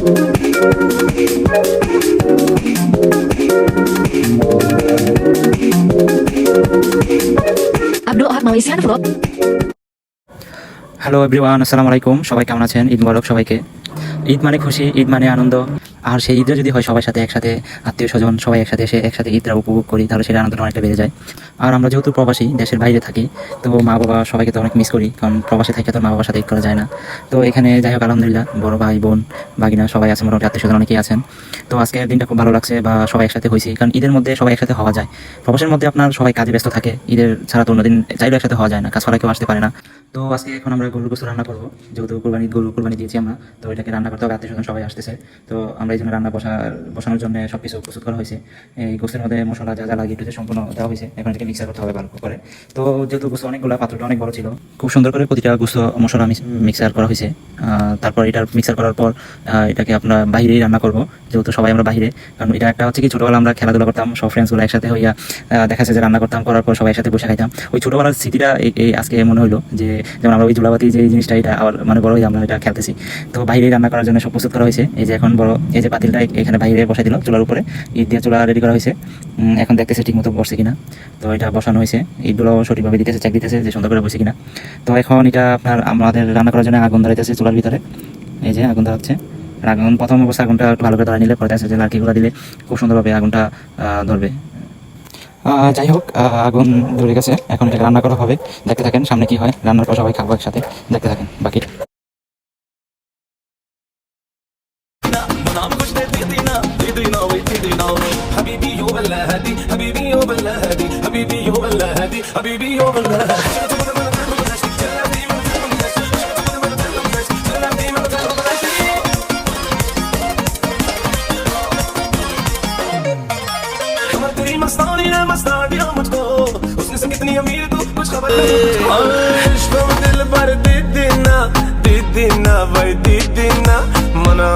Abdul Ahad mau isian vlog. Hello everyone, আসসালামু আলাইকুম। সবাই কেমন আছেন? ঈদ মোবারক সবাইকে। ঈদ মানে খুশি, ঈদ মানে আনন্দ। আর সেই ঈদটা যদি হয় সবার সাথে একসাথে, আত্মীয় স্বজন সবাই একসাথে এসে একসাথে ঈদটা উপভোগ করি, তাহলে সেটা আনন্দটা অনেকটা বেড়ে যায়। আর আমরা যেহেতু প্রবাসী, দেশের বাইরে থাকি, তো মা বাবা সবাইকে তো অনেক মিস করি, কারণ প্রবাসী থেকে তো মা বাবার সাথে ঈদ করা যায় না। তো এখানে যাই হোক আলহামদুলিল্লাহ, বড় ভাই বোন বাগিনা সবাই আছে, মোটামুটি আত্মীয় স্বজন অনেকেই আছেন। তো আজকের দিনটা খুব ভালো লাগছে, বা সবাই একসাথে হয়েছি, কারণ ঈদের মধ্যে সবাই একসাথে হওয়া যায়। প্রবাসের মধ্যে আপনার সবাই কাজে ব্যস্ত থাকে, ঈদের ছাড়া তো অন্যদিন চাইলেও একসাথে হওয়া যায় না, কাজ করা কেউ আসতে পারে না। তো আজকে এখন আমরা গরুর গোশত রান্না করবো, যেহেতু গরু কুরবানি দিয়েছি আমরা, তো এটাকে রান্না করতে হবে, আত্মীয় স্বজন সবাই আসতেছে। তো আমরা এই জন্য রান্না বসানোর জন্য সব কিছু প্রস্তুত করা হয়েছে। এই গোস্তের মধ্যে মশলা যা যা লাগে এটুতে সম্পূর্ণ দেওয়া হয়েছে, এখন এটাকে মিক্সার করতে হবে ভালো করে। তো যেহেতু গোস্ত অনেকগুলো, পাত্রটা অনেক বড় ছিল, খুব সুন্দর করে প্রতিটা গোস্ত মশলা মিক্সার করা হয়েছে। তারপর এটা মিক্সার করার পর এটাকে আমরা বাইরেই রান্না করবো, যেহেতু সবাই আমরা বাইরে। কারণ এটা একটা হচ্ছে কি, ছোটোবেলা আমরা খেলাধুলা করতাম সব ফ্রেন্ডসগুলো একসাথে হইয়া, দেখা যাচ্ছে যে রান্না করতাম, করার পর সবাই একসাথে বসে খাইতাম। ওই ছোটোবেলার স্মৃতিটা এই আজকে মনে হলো, যে যেমন আমরা ওই চুলাবাতি যে জিনিসটা, এটা আবার মানে বড় হয়ে আমরা এটা খেলতেছি। তো বাইরে রান্না করার জন্য সব প্রস্তুত করা হয়েছে। এই যে এখন বড় এই যে পাতিলটা এখানে বাইরে বসাই দিল চুলার উপরে, ঈদ দিয়ে চুলা রেডি করা হয়েছে। এখন দেখতেছে ঠিক মতো বসছে কিনা। তো এটা বসানো হয়েছে, ঈদগুলো সঠিকভাবে দিতেছে, চেক দিতেছে যে সুন্দর করে বসে কিনা। তো এখন এটা আপনার আমাদের রান্না করার জন্য আগুন ধরাইতেছে চুলার ভিতরে। এই যে আগুন ধরাচ্ছে, আগুন প্রথম অবস্থা আগুনটা একটু ভালো করে ধরা নিলে পরে আছে যে লাড়কিগুলো দিলে খুব সুন্দরভাবে আগুনটা ধরবে। যাই হোক, আগুন ধরে গেছে, এখন এটাকে রান্না করা হবে। দেখতে থাকেন সামনে কি হয়, রান্নার পর সবাই খাবো একসাথে, দেখতে থাকেন বাকি। मस्तानी मुझको उसने से कितनी अमीर तू कुछ खबर नहीं दिल भर दीदी ना भाई दीदी ना मना